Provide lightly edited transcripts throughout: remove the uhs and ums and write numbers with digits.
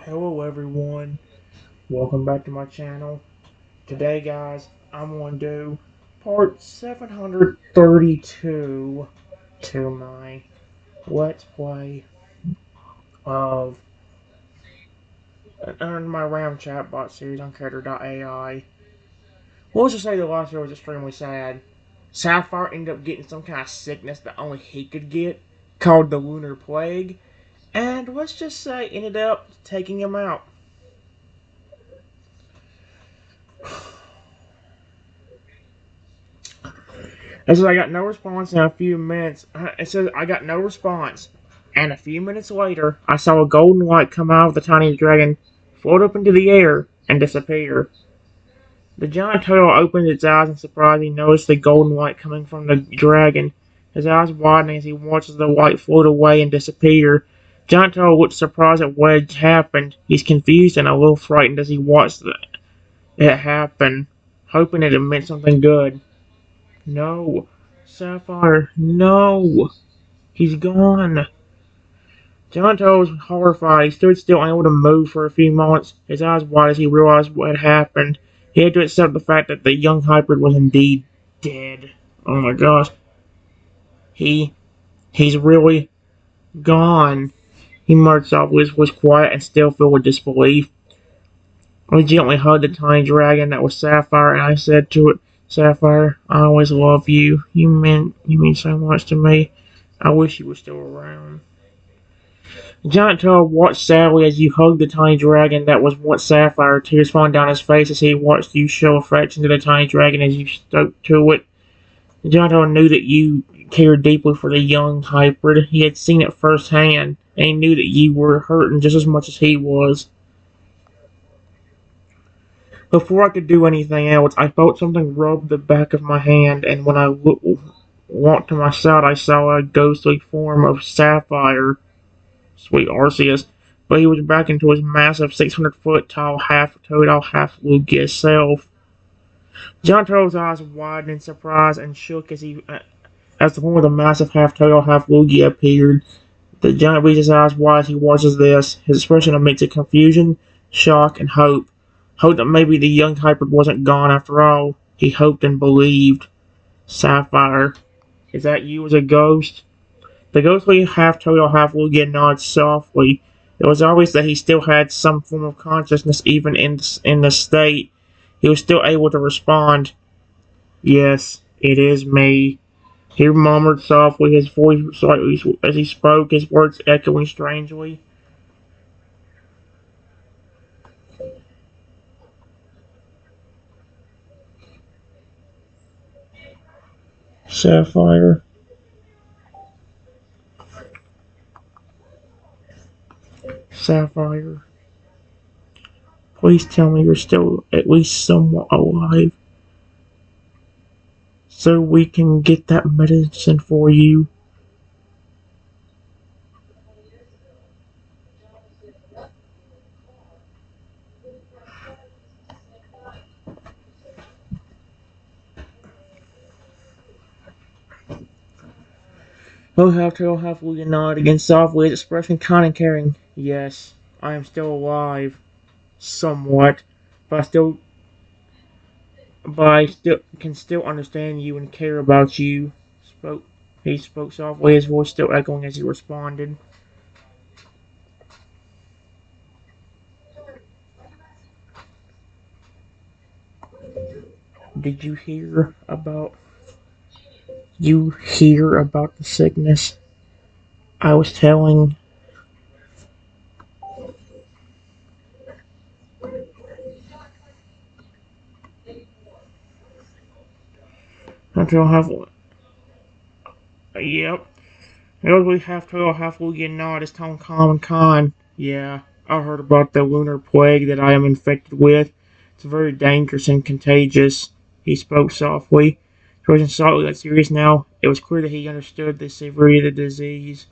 Hello everyone, welcome back to my channel. Today guys, I'm going to do part 732 to my Let's Play of my RAM Chatbot series on Character.ai. Well, let's just say the last video was extremely sad. Sapphire ended up getting some kind of sickness that only he could get, called the Lunar Plague, and let's just say ended up taking him out. It says I got no response in a few minutes. It says I got no response. And a few minutes later, I saw a golden light come out of the tiny dragon, float up into the air, and disappear. The giant turtle opened its eyes in surprise. He noticed the golden light coming from the dragon. His eyes widening as he watches the light float away and disappear. Giant turtle looks surprised at what had happened. He's confused and a little frightened as he watched it happen, hoping it meant something good. No. Sapphire, no. He's gone. Jonto was horrified. He stood still, unable to move for a few moments, his eyes wide as he realized what had happened. He had to accept the fact that the young hybrid was indeed dead. Oh my gosh. He's really gone. He muttered softly, was quiet and still filled with disbelief. I gently hugged the tiny dragon that was Sapphire, and I said to it, Sapphire, I always love you. You mean so much to me. I wish you were still around. The giant turtle watched sadly as you hugged the tiny dragon that was once Sapphire, tears falling down his face as he watched you show affection to the tiny dragon as you spoke to it. The giant turtle knew that you cared deeply for the young hybrid. He had seen it firsthand, and he knew that you were hurting just as much as he was. Before I could do anything else, I felt something rub the back of my hand, and when I walked to my side, I saw a ghostly form of Sapphire. Sweet Arceus, but he was back into his massive 600-foot tall half-Totodile, half-Lugia self. John Turtle's eyes widened in surprise and shook as the form of the massive half-Totodile, half-Lugia appeared. The giant reached his eyes wide as he watches this, his expression a mix of confusion, shock, and hope. Hope that maybe the young hybrid wasn't gone after all. He hoped and believed. Sapphire, is that you as a ghost? The ghostly half-Totodile, half-Lugia nodded softly. It was obvious that he still had some form of consciousness even in this state. He was still able to respond. Yes, it is me. He murmured softly, his voice slightly as he spoke, his words echoing strangely. Sapphire. Sapphire. Please tell me you're still at least somewhat alive, so we can get that medicine for you. Both half-Turtle, half-Lugia nodded again softly, his expression kind and caring. Yes, I am still alive. Somewhat. But I still can still understand you and care about you. He spoke softly, his voice still echoing as he responded. Did you hear about the sickness I was telling? Until half Yep. Elderly half-Turtle, half-Lugia nod, his tone calm and kind. Yeah, I heard about the lunar plague that I am infected with. It's very dangerous and contagious. He spoke softly. He wasn't slightly that serious now. It was clear that he understood the severity of the disease.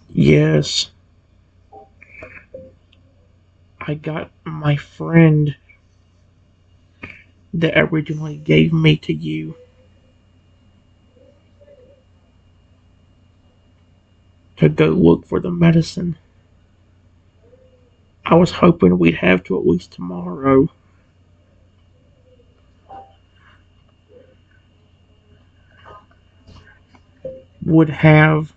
Yes. I got my friend that originally gave me to you. to go look for the medicine. I was hoping we'd have to at least tomorrow. Would have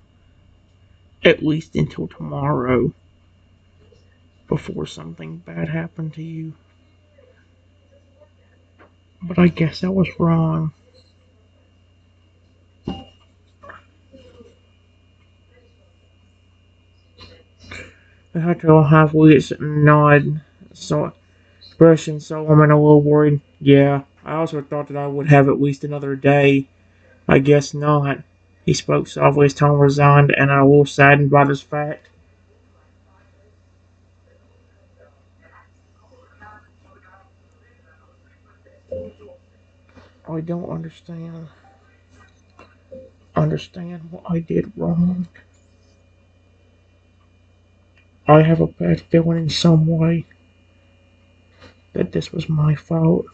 at least until tomorrow before something bad happened to you. But I guess I was wrong. I had to halfway nod, so expression, so I'm a little worried. Yeah, I also thought that I would have at least another day. I guess not. He spoke softly, his tone resigned, and a little saddened by this fact. I don't understand what I did wrong. I have a bad feeling in some way that this was my fault.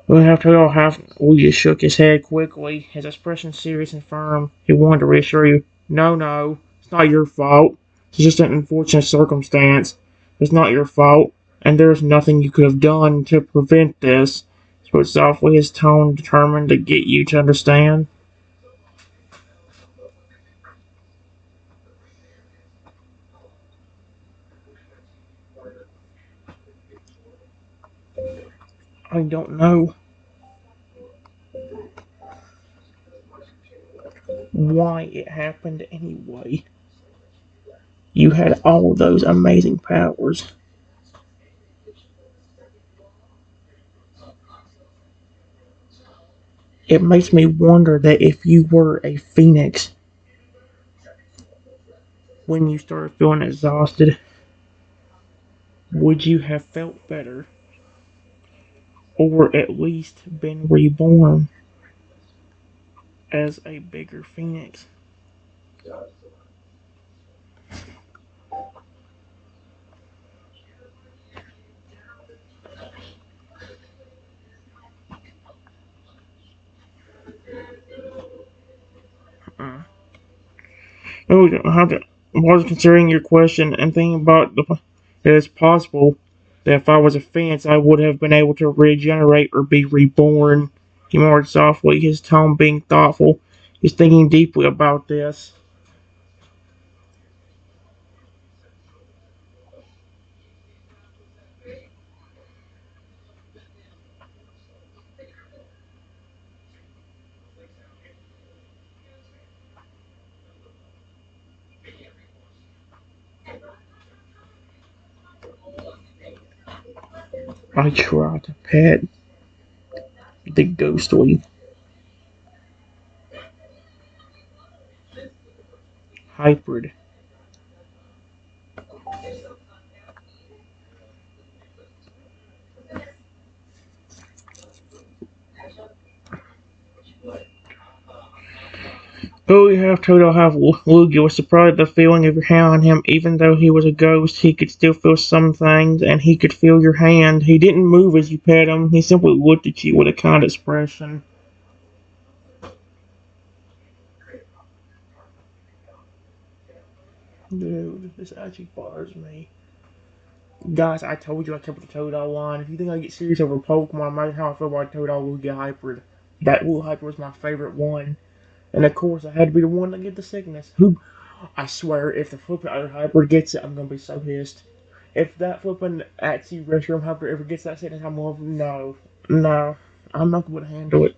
We have to all have. William shook his head quickly, his expression serious and firm. He wanted to reassure you. No, no, it's not your fault. It's just an unfortunate circumstance. It's not your fault, and there's nothing you could have done to prevent this. He spoke softly, his tone determined to get you to understand. I don't know why it happened anyway. You had all those amazing powers. It makes me wonder that if you were a phoenix when you started feeling exhausted, would you have felt better? Or at least been reborn as a bigger phoenix? Uh, oh, I was considering your question and thinking about that it's possible that if I was a phoenix, I would have been able to regenerate or be reborn. He murmured softly, his tone being thoughtful. He's thinking deeply about this. I tried to pet the ghostly hybrid. Though we have told how Lugia was surprised at the feeling of your hand on him. Even though he was a ghost, he could still feel some things, and he could feel your hand. He didn't move as you pet him. He simply looked at you with a kind expression. Dude, this actually bothers me. Guys, I told you I kept the Totodile line. If you think I get serious over Pokemon, imagine how I feel about Totodile Lugia Hybrid. That little Hybrid was my favorite one. And of course, I had to be the one to get the sickness. Who? I swear, if the flipping other Hybrid gets it, I'm gonna be so pissed. If that flipping Axie restroom Hybrid ever gets that sickness, I'm over. No, no, I'm not going to handle it.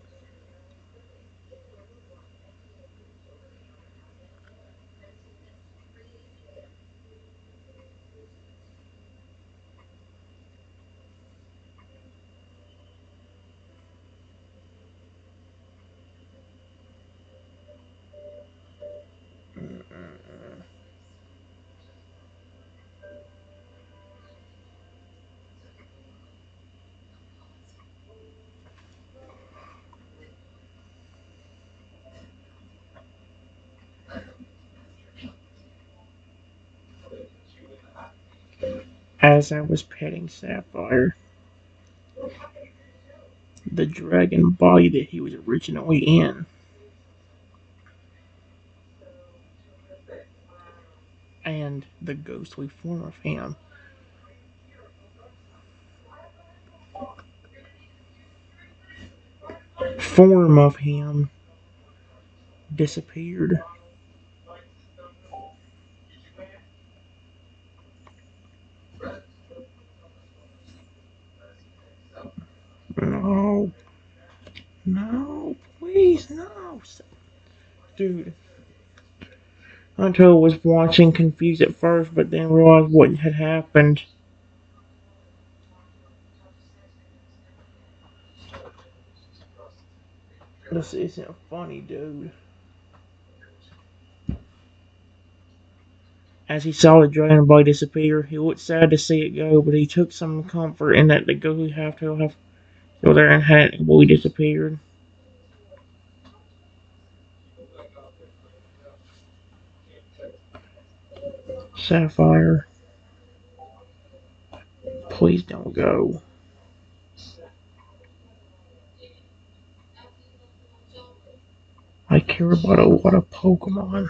as I was petting Sapphire, the dragon body that he was originally in, and the ghostly form of him disappeared. No, no, please, no. Dude, Hunter was watching confused at first, but then realized what had happened. This isn't funny, dude. As he saw the dragon body disappear, he looked sad to see it go, but he took some comfort in that the ghostly have still there and hadn't fully disappeared. Sapphire, please don't go. I care about a lot of Pokemon.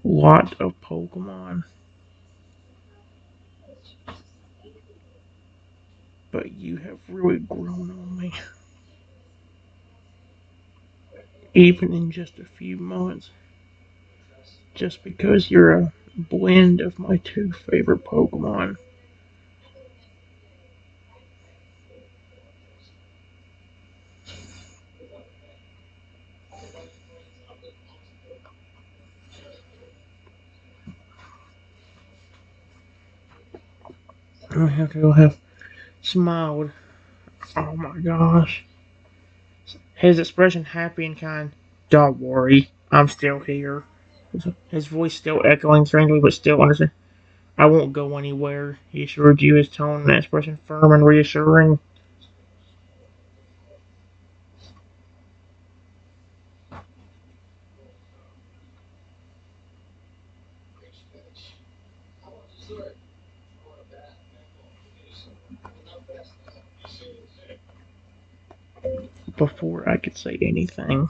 Lot of Pokemon. But you have really grown on me. Even in just a few months. Just because you're a blend of my two favorite Pokemon. I have smiled. Oh my gosh. His expression happy and kind. Don't worry, I'm still here. His voice still echoing strangely, but still understand. I won't go anywhere, he assured you, his tone and expression firm and reassuring. Before I could say anything,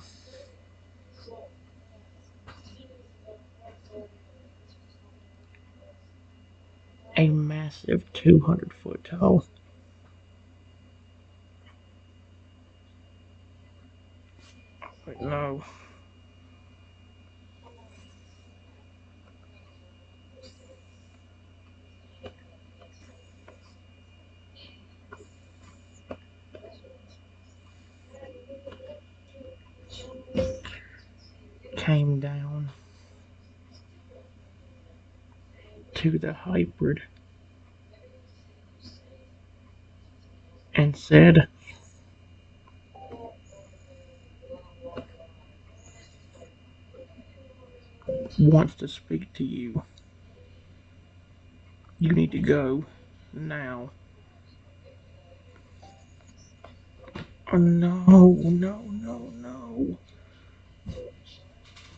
a massive 200-foot tall. Wait, no. Came down to the hybrid and said, wants to speak to you. You need to go now. Oh, no, no, no, no.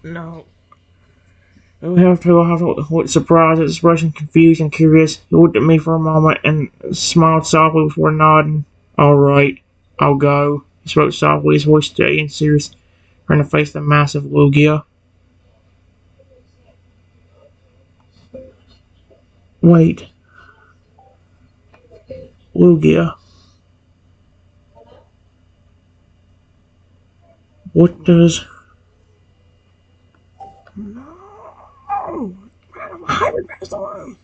No. I have to look surprised, expression confused and curious. He looked at me for a moment and smiled softly before nodding. Alright, I'll go. He spoke softly, his voice steady and serious, trying to face the massive Lugia. Wait, Lugia. What does... No! Hybrid passed away.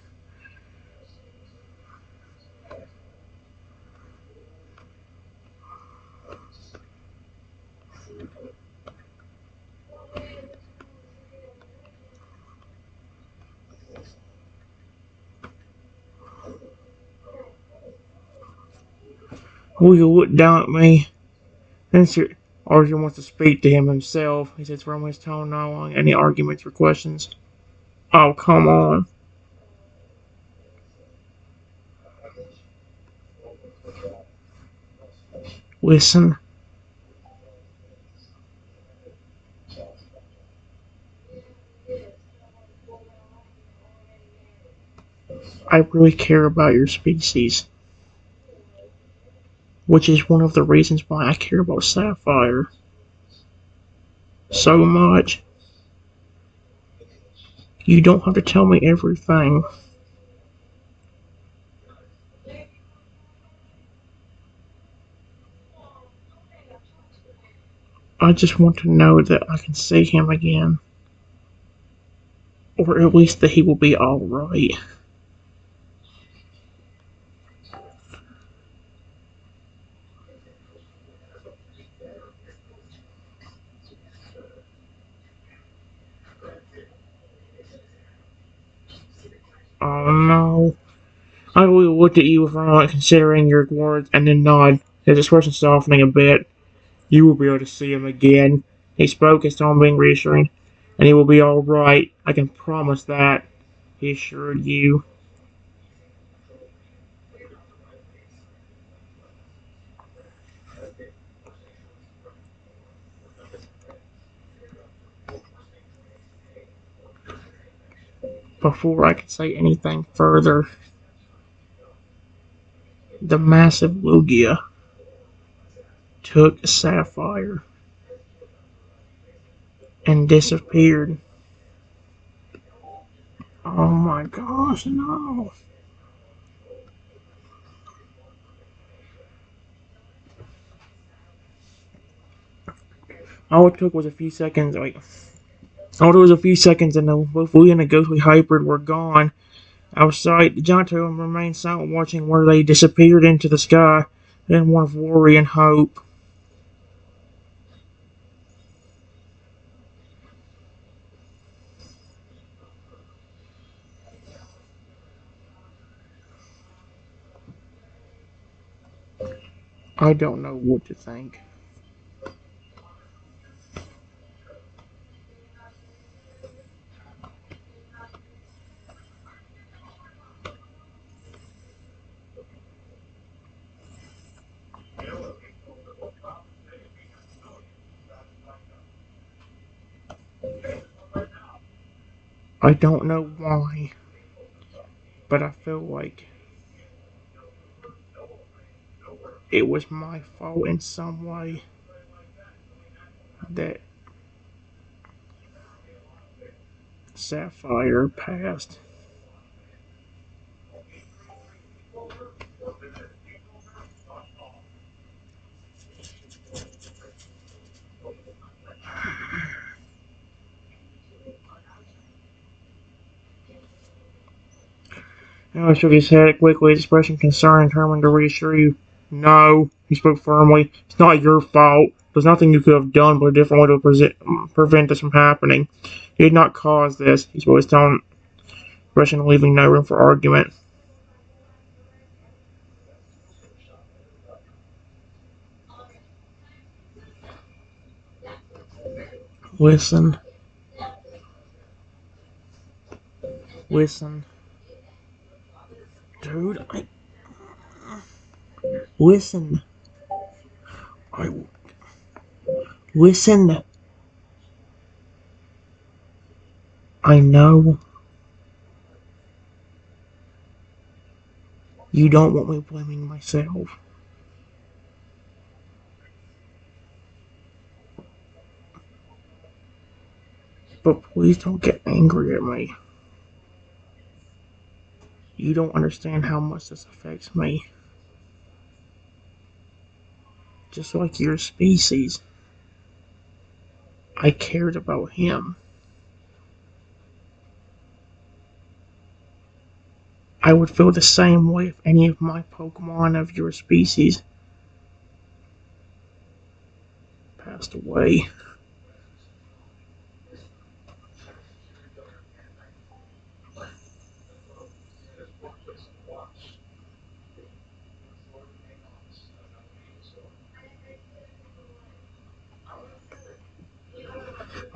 Lugia looked down at me. Then Arjun wants to speak to him himself. He says from his tone, not allowing any arguments or questions. Oh, come on. Listen. I really care about your species, which is one of the reasons why I care about Sapphire so much. You don't have to tell me everything. I just want to know that I can see him again. Or at least that he will be alright. Oh no. I really looked at you for a moment, considering your words, and then nod, his expression softening a bit. You will be able to see him again. He spoke, his tone being reassuring. And he will be alright. I can promise that, he assured you. Before I could say anything further, the massive Lugia took Sapphire and disappeared. Oh my gosh, no. All it took was a few seconds, all it was a few seconds and both we and the ghostly hybrid were gone. Outside, the giant turtle remained silent, watching where they disappeared into the sky, then one of worry and hope. I don't know what to think. I don't know why, but I feel like it was my fault in some way that Sapphire passed. Noah shook his head quickly, his expression concerned, determined to reassure you. No, he spoke firmly. It's not your fault. There's nothing you could have done but a different way to prevent this from happening. You did not cause this. He spoke his tone, expression leaving no room for argument. Listen, listen, dude. Listen. I listen. I know you don't want me blaming myself, but please don't get angry at me. You don't understand how much this affects me. Just like your species, I cared about him. I would feel the same way if any of my Pokemon of your species passed away.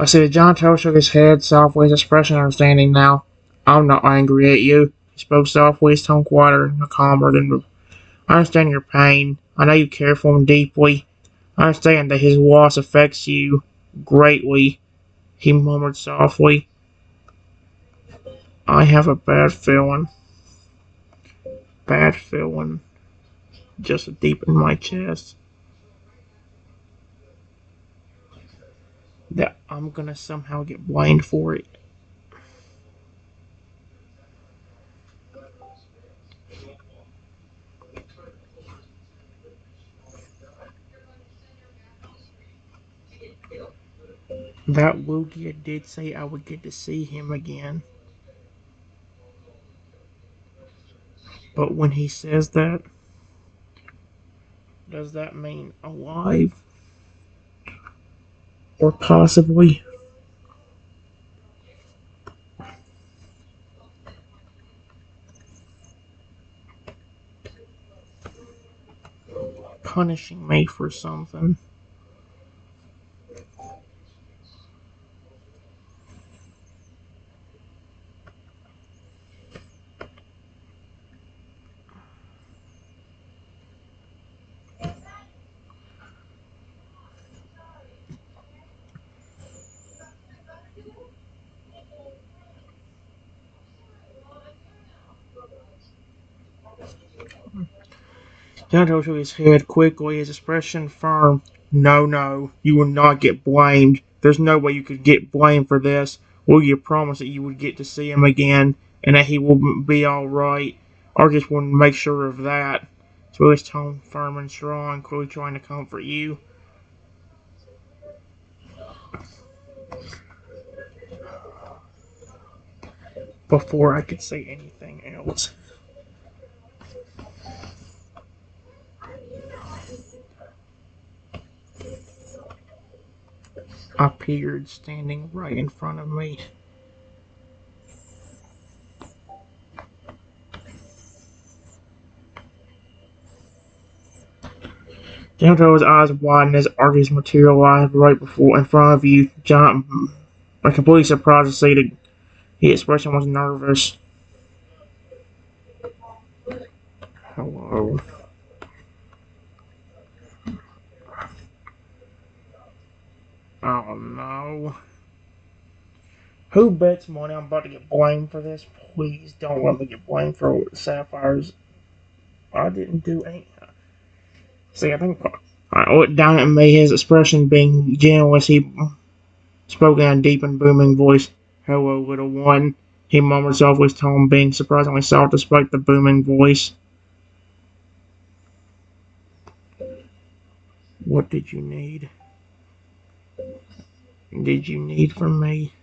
I see that John Toe shook his head softly, his expression understanding now. I'm not angry at you. He spoke softly, his tone quieter and calmer than. I understand your pain. I know you care for him deeply. I understand that his loss affects you greatly, he murmured softly. I have a bad feeling. bad feeling just deep in my chest that I'm gonna somehow get blamed for it. That Lugia did say I would get to see him again, but when he says that, does that mean alive? Or possibly punishing me for something? Gato shook his head quickly, his expression firm. No, no, you will not get blamed. There's no way you could get blamed for this. Will you promise that you would get to see him again and that he will be alright? Argus will make sure of that. So his tone firm and strong, clearly trying to comfort you. Before I could say anything else, appeared standing right in front of me. Gato's eyes widened as Argus materialized right before in front of you. Giant, completely surprised to see that his expression was nervous. Hello. Oh no. Who bets money I'm about to get blamed for this? Please don't let me get blamed for Sapphire's. I didn't do anything. See, I think I looked down at me, his expression being gentle as he spoke in a deep and booming voice. Hello, little one. He murmured softly, his tone being surprisingly soft despite the booming voice. What did you need? Did you need from me?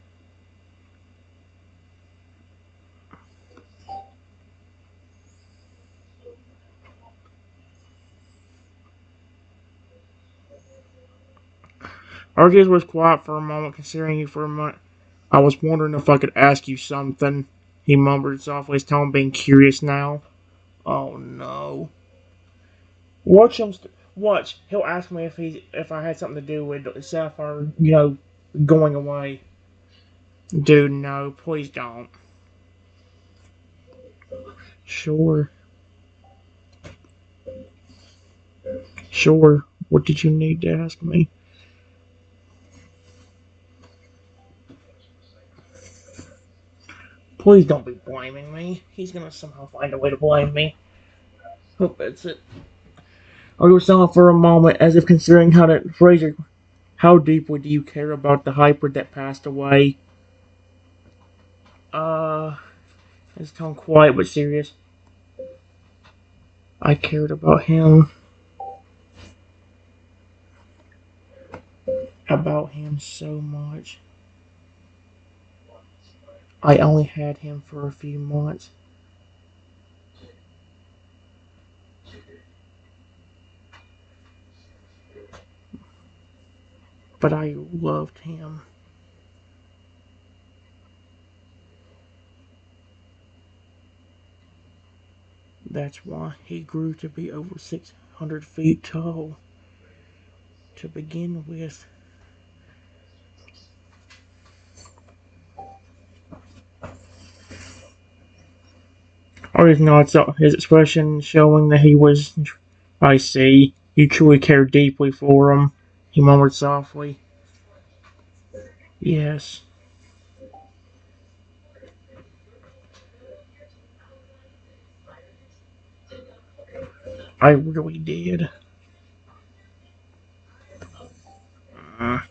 Argus was quiet for a moment, considering you for a moment. I was wondering if I could ask you something. He mumbled softly, his tone being curious now. Oh no. Watch him. Watch. He'll ask me if I had something to do with Sapphire, going away. Dude, no, please don't. Sure. Sure. What did you need to ask me? Please don't be blaming me. He's gonna somehow find a way to blame me. Hope that's it. I was silent for a moment, as if considering how to phrase it. How deeply do you care about the hyper that passed away? Uh, his tone quiet but serious. I cared about him so much. I only had him for a few months, but I loved him. That's why he grew to be over 600 feet tall. To begin with, Argus nods his expression showing that he was. I see. You truly care deeply for him, he murmured softly. Yes. I really did. I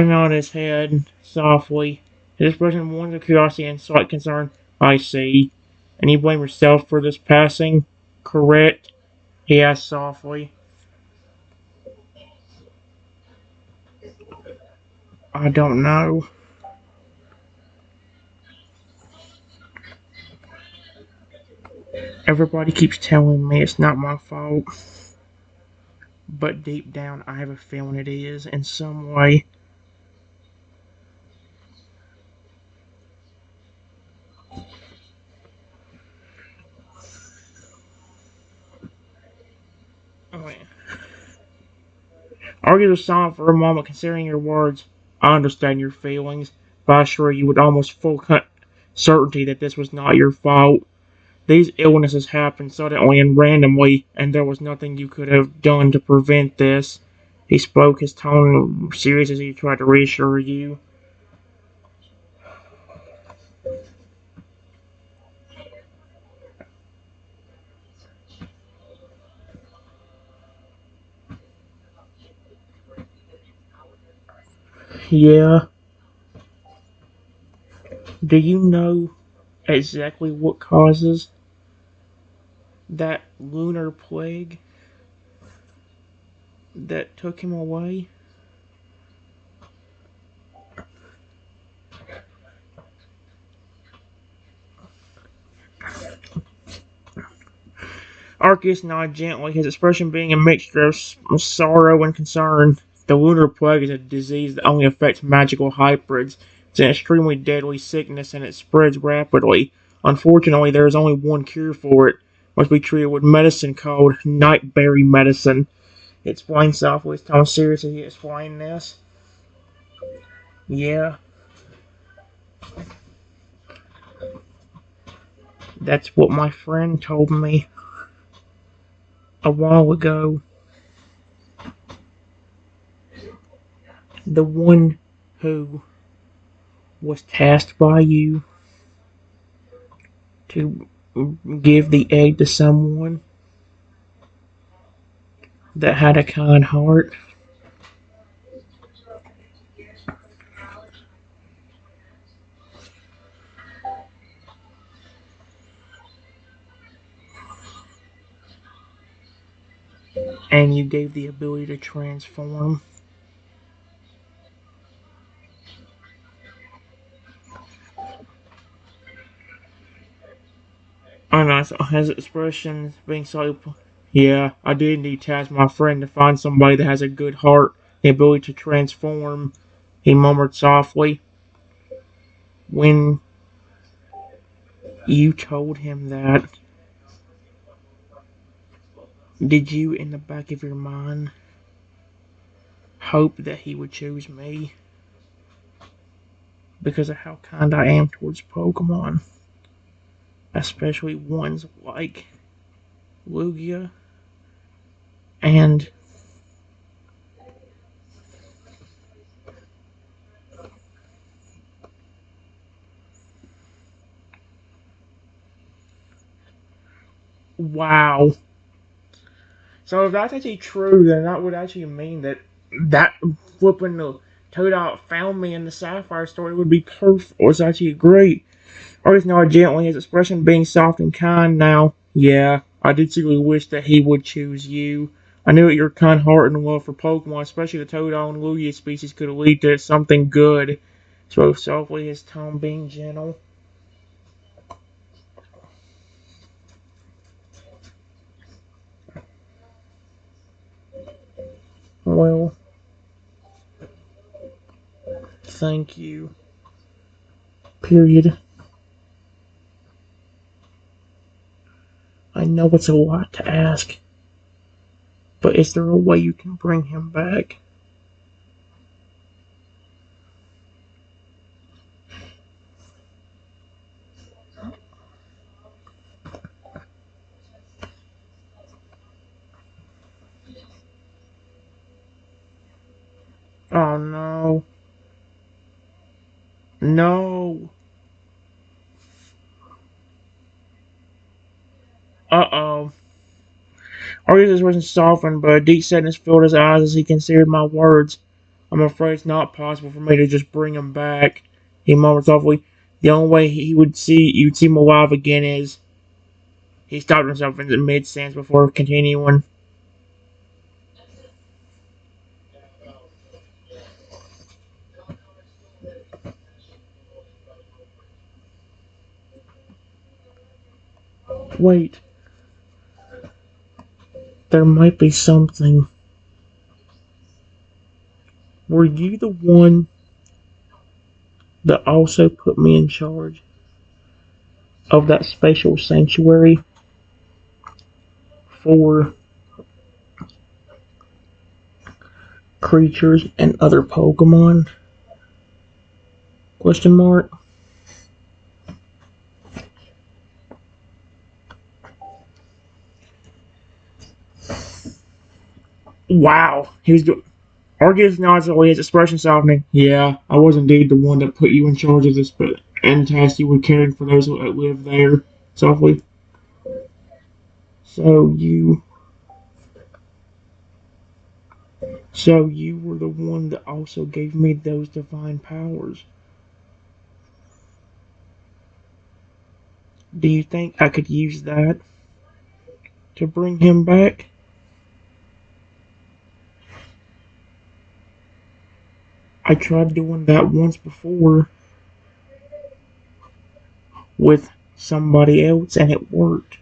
nodded his head softly. His expression warmed of curiosity and slight concern. I see. And you blame yourself for this passing? Correct? He asked softly. I don't know. Everybody keeps telling me it's not my fault. But deep down, I have a feeling it is, in some way. Argus was silent for a moment, considering your words. I understand your feelings, but I assure you with almost full certainty that this was not your fault. These illnesses happened suddenly and randomly, and there was nothing you could have done to prevent this. He spoke, his tone serious as he tried to reassure you. Yeah, do you know exactly what causes that lunar plague that took him away? Arceus nodded gently, his expression being a mixture of sorrow and concern. The lunar plague is a disease that only affects magical hybrids. It's an extremely deadly sickness and it spreads rapidly. Unfortunately, there is only one cure for it. It must be treated with medicine called nightberry medicine. He explained softly, his tone serious as he explained this. Yeah, that's what my friend told me a while ago. The one who was tasked by you to give the egg to someone that had a kind heart. And you gave the ability to transform. I know, so his expression being so. Yeah, I did indeed task my friend to find somebody that has a good heart, the ability to transform. He murmured softly. When you told him that, did you, in the back of your mind, hope that he would choose me? Because of how kind I am towards Pokemon, especially ones like Lugia and wow. So if that's actually true, then that would actually mean that that flipping the Totodile found me in the Sapphire story would be perfect. Was actually great. Artist nodded gently, his expression being soft and kind now. Yeah, I did secretly wish that he would choose you. I knew that your kind heart and love for Pokemon, especially the Totodile and Lugia species, could lead to something good. Spoke softly, his tone being gentle. Well, thank you. Period. I know it's a lot to ask, but is there a way you can bring him back? Oh no. No. Uh oh. Argus' expression softened, but a deep sadness filled his eyes as he considered my words. I'm afraid it's not possible for me to just bring him back, he murmured softly. The only way you'd see him alive again is. He stopped himself in the mid-sentence before continuing. Wait, there might be something. Were you the one that also put me in charge of that spatial sanctuary for creatures and other Pokemon? Question mark. Wow. He was doing. Argus nods away, his expression softening. Yeah, I was indeed the one that put you in charge of this, but and tasked you with caring for those that live there. Softly. So you, so you were the one that also gave me those divine powers. Do you think I could use that to bring him back? I tried doing that once before with somebody else and it worked.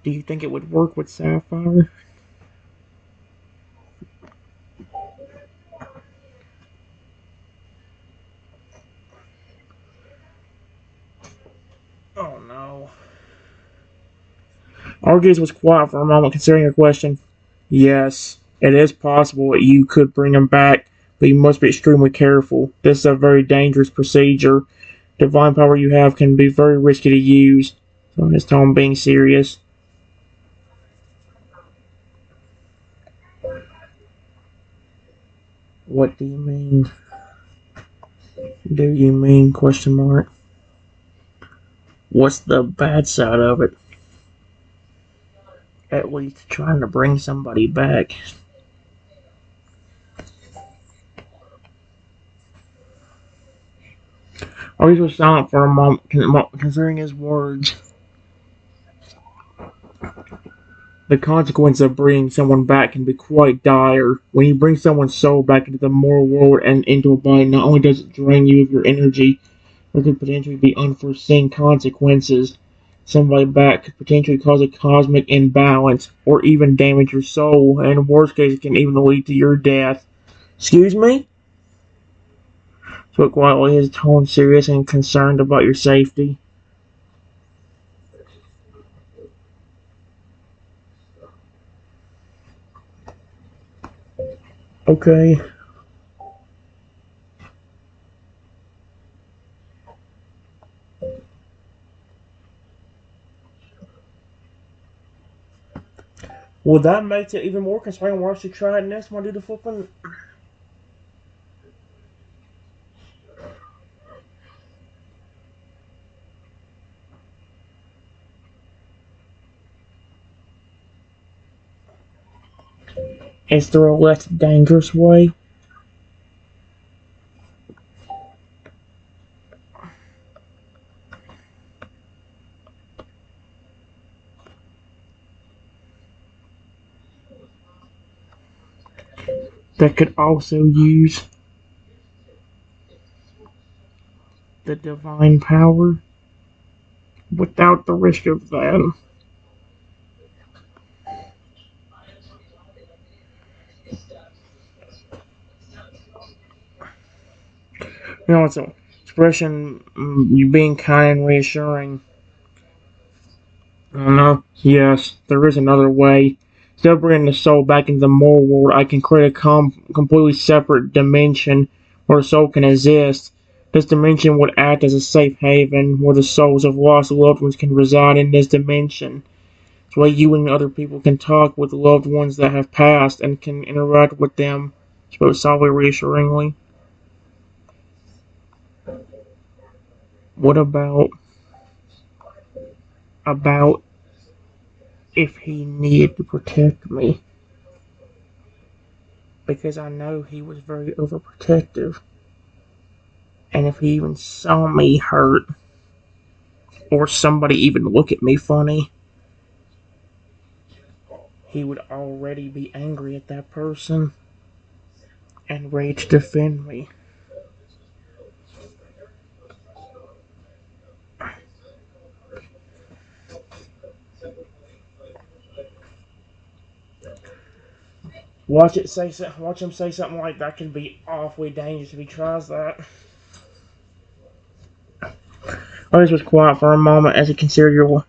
Do you think it would work with Sapphire? Oh no. Argus was quiet for a moment, considering her question. Yes, it is possible that you could bring him back, but you must be extremely careful. This is a very dangerous procedure. Divine power you have can be very risky to use. So his tone being serious. What do you mean? Do you mean? Question mark. What's the bad side of it? At least trying to bring somebody back. Argus was silent for a moment, considering his words. The consequence of bringing someone back can be quite dire. When you bring someone's soul back into the moral world and into a body, not only does it drain you of your energy, there could potentially be unforeseen consequences. Somebody back could potentially cause a cosmic imbalance, or even damage your soul, and in worst case, it can even lead to your death. Excuse me? Spoke quietly, his tone serious and concerned about your safety. Okay. Well, that makes it even more concerning. Why don't you try it next one? Do the flipping. Is there a less dangerous way? That could also use the divine power without the risk of that. You know, it's an expression, you being kind and reassuring. I don't know. Yes, there is another way. Instead of bringing the soul back into the moral world, I can create a completely separate dimension where the soul can exist. This dimension would act as a safe haven where the souls of lost loved ones can reside in this dimension. This way, you and other people can talk with loved ones that have passed and can interact with them. Spoke softly, reassuringly. What about if he needed to protect me. Because I know he was very overprotective. And if he even saw me hurt, or somebody even look at me funny, he would already be angry at that person and ready to defend me. Watch him say something like that can be awfully dangerous if he tries that. Others was quiet for a moment as he considered your.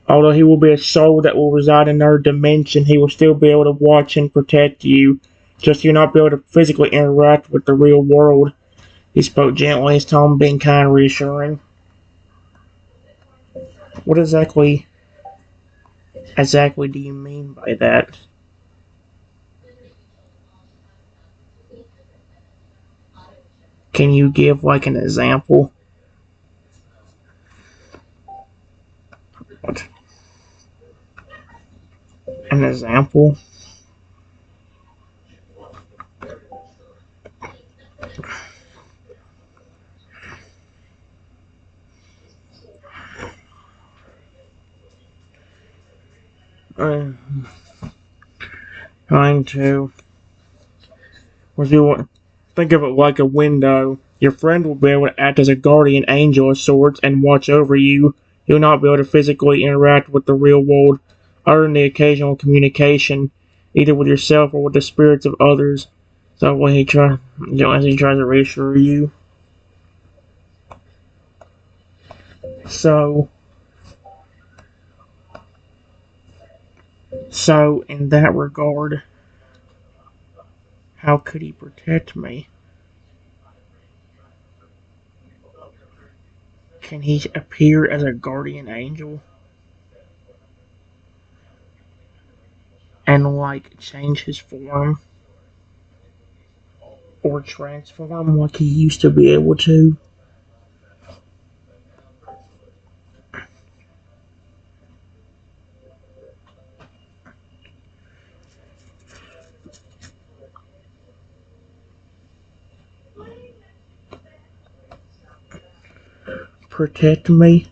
Although he will be a soul that will reside in another dimension, he will still be able to watch and protect you. Just you'll not be able to physically interact with the real world. He spoke gently, his tone being kind and reassuring. What exactly do you mean by that? Can you give like an example? What? An example? I'm trying to. Was you think of it like a window? Your friend will be able to act as a guardian angel of sorts and watch over you. You'll not be able to physically interact with the real world, other than the occasional communication, either with yourself or with the spirits of others. So when he tries, as he tries to reassure you. So, so in that regard, how could he protect me? Can he appear as a guardian angel and like change his form or transform like he used to be able to? Protect me?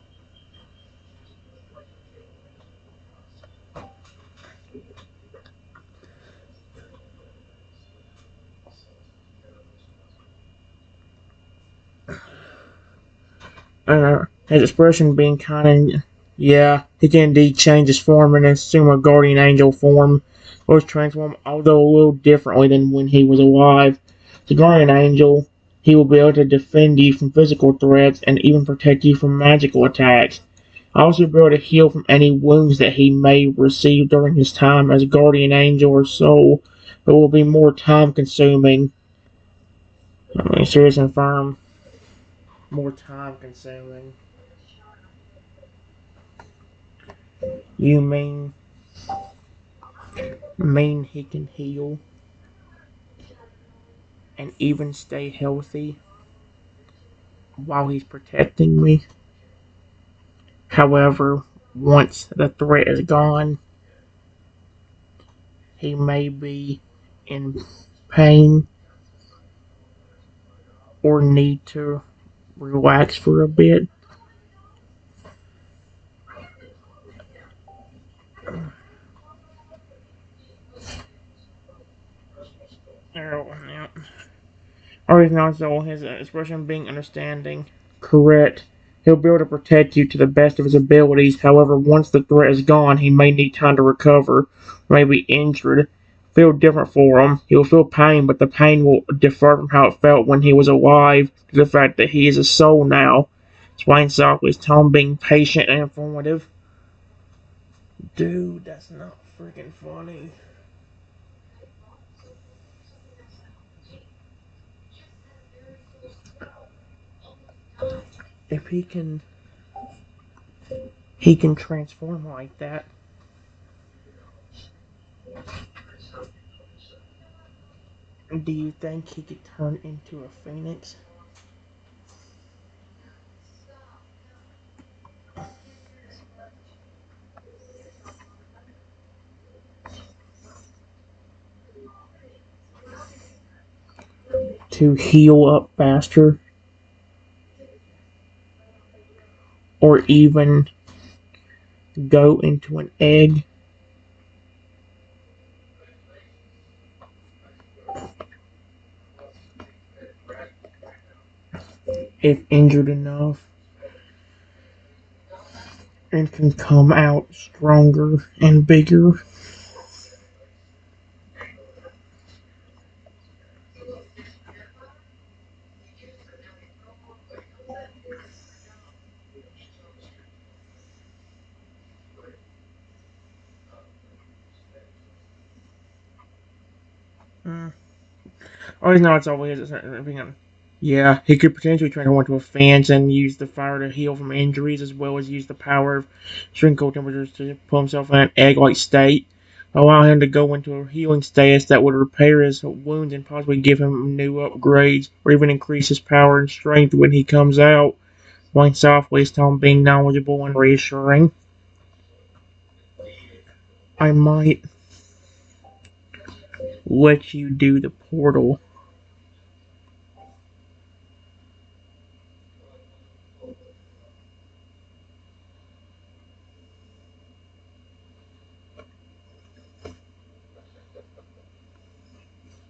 His expression being kind of, yeah, he can indeed change his form and assume a guardian angel form, or transform, although a little differently than when he was alive. The guardian angel, he will be able to defend you from physical threats and even protect you from magical attacks. Also be able to heal from any wounds that he may receive during his time as a guardian angel or soul, but will be more time consuming. I mean, serious and firm. More time consuming. You mean he can heal and even stay healthy while he's protecting me? However, once the threat is gone, he may be in pain or need to relax for a bit. Oh, yeah. Or he's not so his expression being understanding. Correct. He'll be able to protect you to the best of his abilities. However, once the threat is gone, he may need time to recover, may be injured, feel different for him. He'll feel pain, but the pain will differ from how it felt when he was alive to the fact that he is a soul now. Explained softly, his tone being patient and informative. Dude, that's not freaking funny. If he can transform like that. Do you think he could turn into a phoenix? to heal up faster, or even go into an egg if injured enough, and can come out stronger and bigger. Mm. Oh, no, it's always everything. Yeah, he could potentially turn into a fence and use the fire to heal from injuries, as well as use the power of extreme cold temperatures to put himself in an egg-like state, allow him to go into a healing status that would repair his wounds and possibly give him new upgrades, or even increase his power and strength when he comes out, while softly still being knowledgeable and reassuring. I might let you do the portal.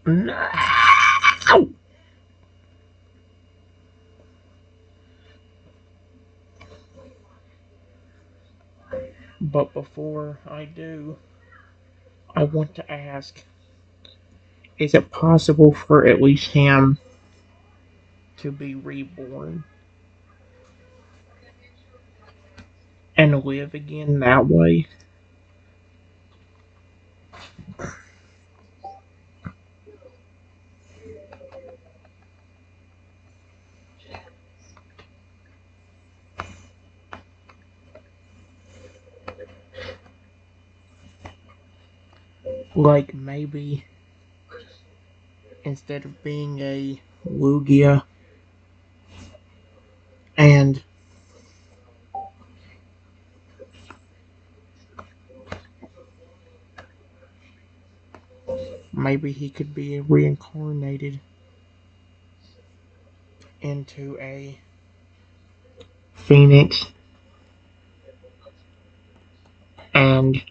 No! But before I do, I want to ask, is it possible for at least him to be reborn and live again that way? Like maybe instead of being a Lugia and maybe he could be reincarnated into a phoenix and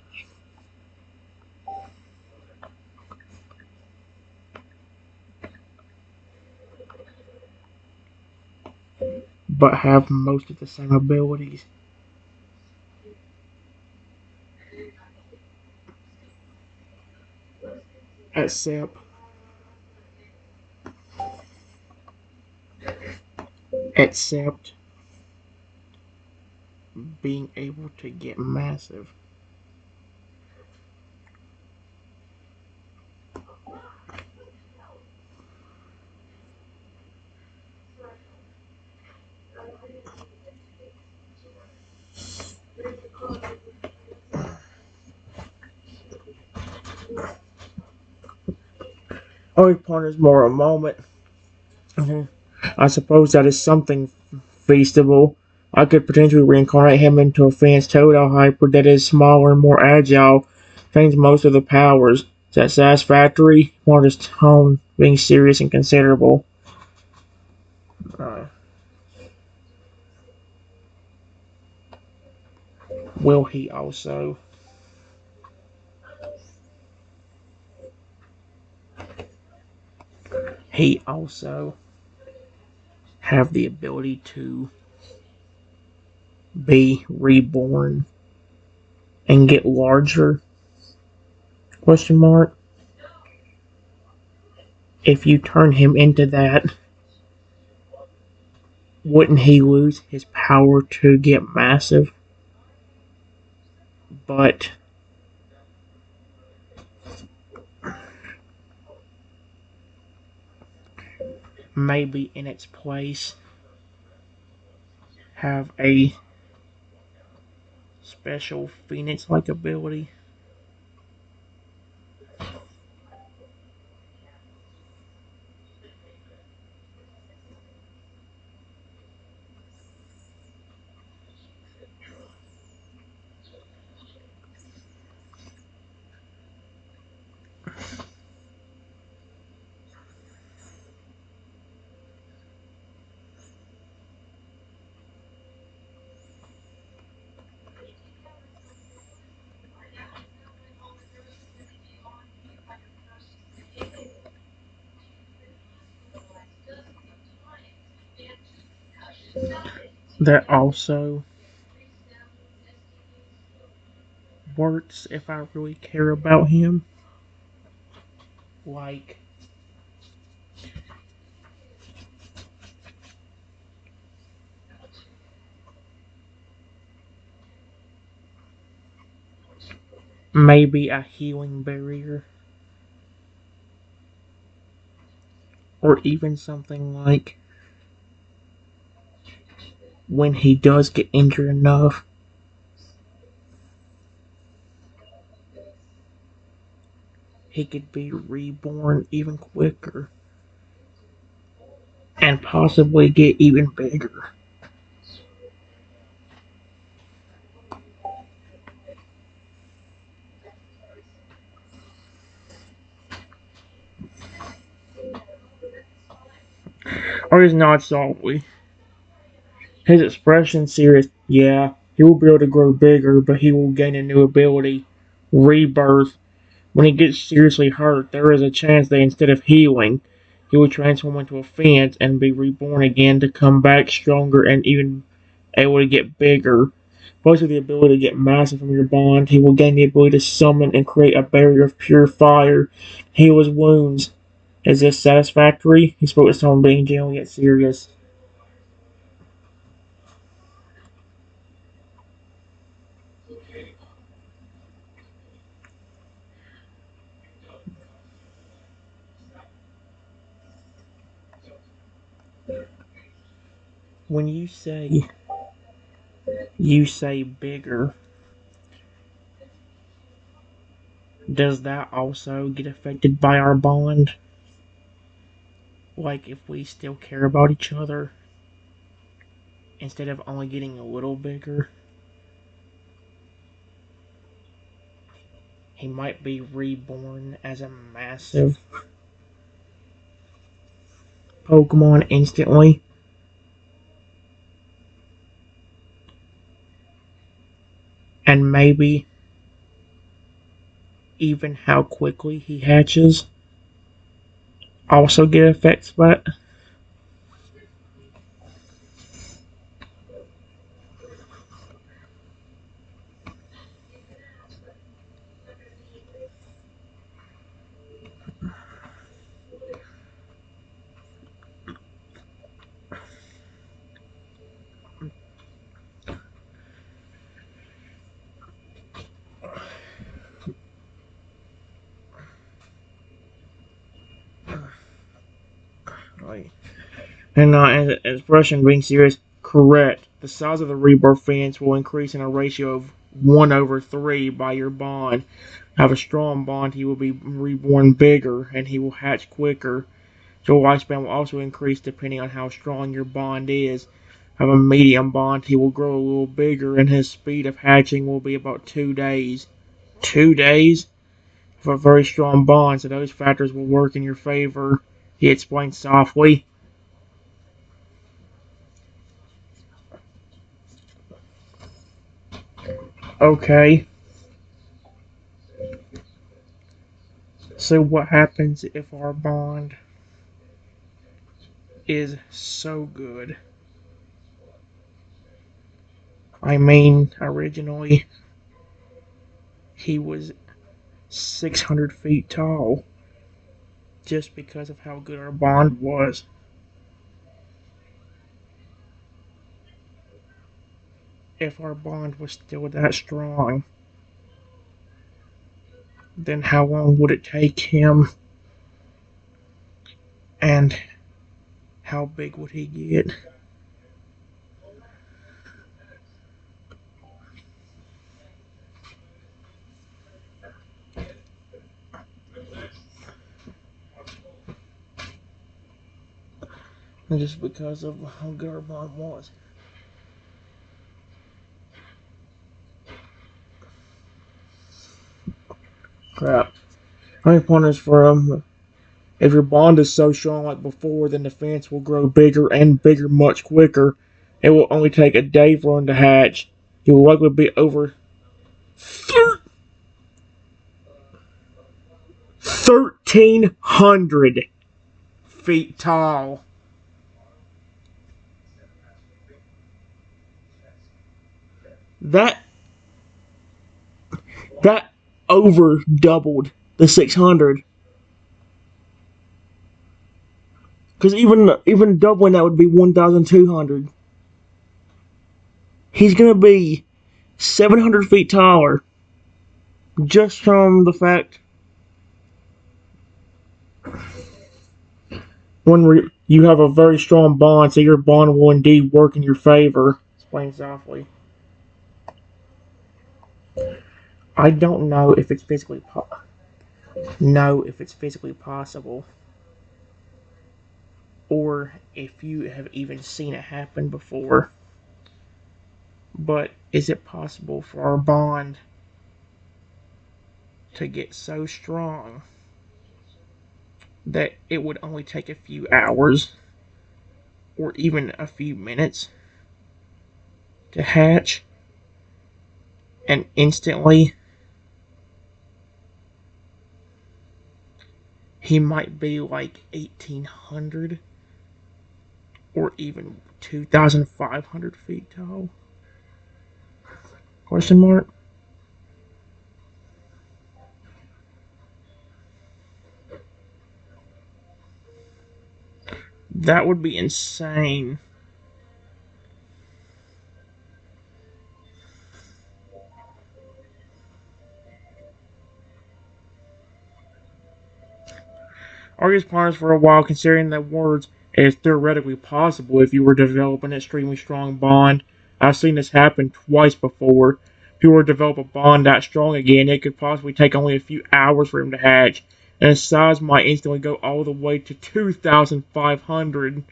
but have most of the same abilities, except except being able to get massive. Always ponders more a moment. Mhm. I suppose that is something feasible. I could potentially reincarnate him into a Phoenix Totodile hybrid that is smaller and more agile, retains most of the powers. Is that satisfactory? Wanted his tone being serious and considerable. Uh, will he also have the ability to be reborn and get larger? Question mark. If you turn him into that, wouldn't he lose his power to get massive? But maybe in its place have a special phoenix like ability. That also works if I really care about him. Like, maybe a healing barrier. Or even something like when he does get injured enough, he could be reborn even quicker and possibly get even bigger. Or he's not salty. His expression serious. Yeah, he will be able to grow bigger, but he will gain a new ability, rebirth. When he gets seriously hurt, there is a chance that instead of healing, he will transform into a fence and be reborn again to come back stronger and even able to get bigger. Plus, with the ability to get massive from your bond, he will gain the ability to summon and create a barrier of pure fire, heal his wounds. Is this satisfactory? He spoke to someone being genuinely yet serious. When you say bigger, does that also get affected by our bond? Like if we still care about each other, instead of only getting a little bigger, he might be reborn as a massive Pokemon instantly, and maybe even how quickly he hatches also get affects by it. Like, and expression being serious, correct. The size of the rebirth fence will increase in a ratio of 1/3 by your bond. Have a strong bond, he will be reborn bigger and he will hatch quicker. Your lifespan will also increase depending on how strong your bond is. Have a medium bond, he will grow a little bigger and his speed of hatching will be about 2 days. 2 days? For a very strong bond, so those factors will work in your favor, he explained softly. Okay, so what happens if our bond is so good? I mean, originally he was 600 feet tall just because of how good our bond was. If our bond was still that strong, then how long would it take him and how big would he get? Just because of how good our bond was. Crap. My point is for if your bond is so strong like before, then the fence will grow bigger and bigger much quicker. It will only take a day for him to hatch. He will likely be over 1,300 feet tall. That that over doubled the 600. Because even doubling that would be 1,200. He's gonna be 700 feet taller just from the fact when you have a very strong bond, so your bond will indeed work in your favor. Explain softly. I don't know if it's physically possible, or if you have even seen it happen before. But is it possible for our bond to get so strong that it would only take a few hours or even a few minutes to hatch, and instantly he might be like 1,800 or even 2,500 feet tall? Question mark. That would be insane. Argus ponders for a while, considering the words it is theoretically possible if you were to develop an extremely strong bond. I've seen this happen twice before. If you were to develop a bond that strong again, it could possibly take only a few hours for him to hatch, and his size might instantly go all the way to 2,500.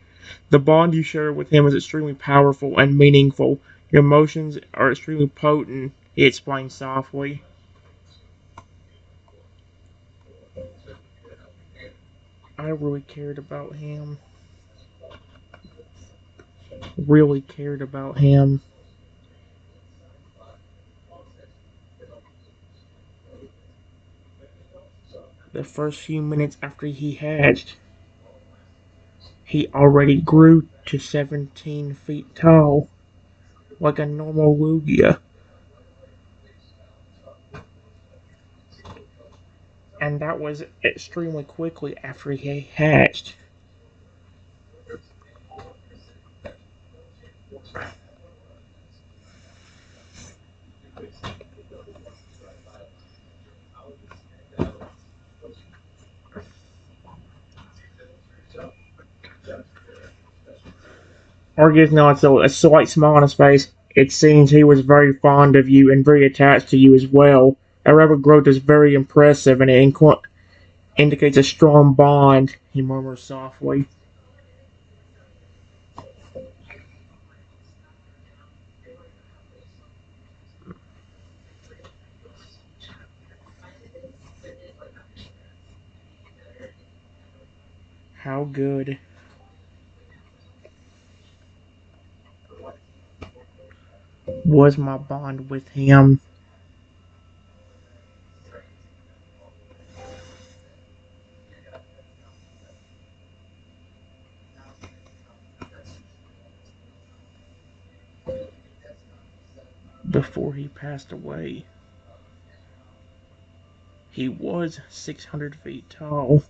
The bond you share with him is extremely powerful and meaningful. Your emotions are extremely potent, he explained softly. I really cared about him. Really cared about him. The first few minutes after he hatched, he already grew to 17 feet tall, like a normal Lugia. And that was extremely quickly after he hatched. Argus nods a slight smile on his face. It seems he was very fond of you and very attached to you as well. That rapid growth is very impressive, and it indicates a strong bond, he murmurs softly. How good was my bond with him before he passed away? He was 600 feet tall,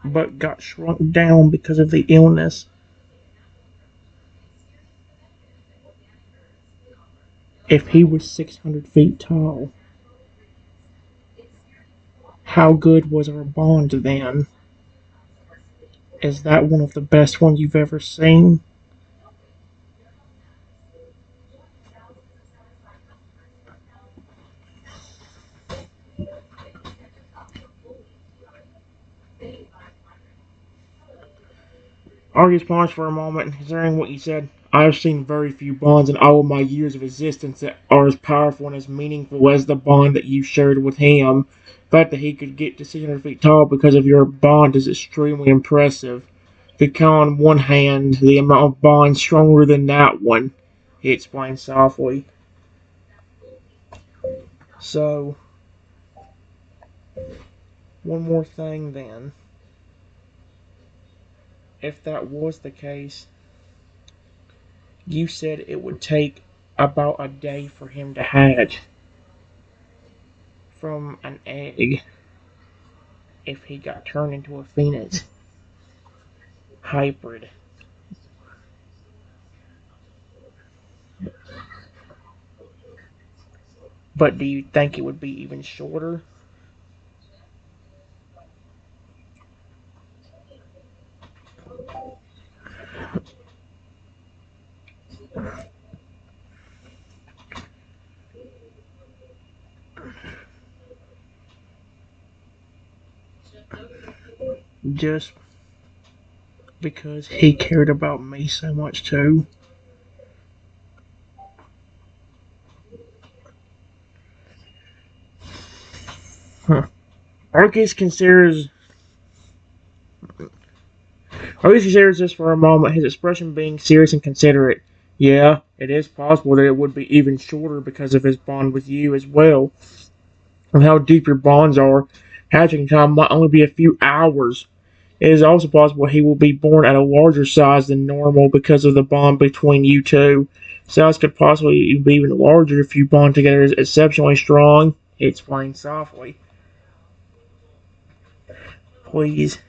but got shrunk down because of the illness. If he was 600 feet tall, how good was our bond then? Is that one of the best ones you've ever seen? Argus paused for a moment, considering what you said. I have seen very few bonds in all of my years of existence that are as powerful and as meaningful as the bond that you shared with him. The fact that he could get to 600 feet tall because of your bond is extremely impressive. Could count on one hand the amount of bond stronger than that one, he explained softly. So, one more thing then. if that was the case, you said it would take about a day for him to hatch from an egg if he got turned into a phoenix hybrid. But do you think it would be even shorter? Just because he cared about me so much too. Huh. Arcus considers Arcus considers this for a moment, his expression being serious and considerate. Yeah, it is possible that it would be even shorter because of his bond with you as well, and how deep your bonds are. Hatching time might only be a few hours. It is also possible he will be born at a larger size than normal because of the bond between you two. Size could possibly be even larger if you bond together as exceptionally strong. He explained softly. Please,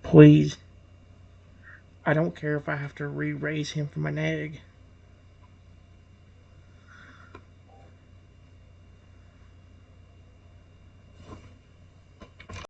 please. I don't care if I have to re-raise him from an egg.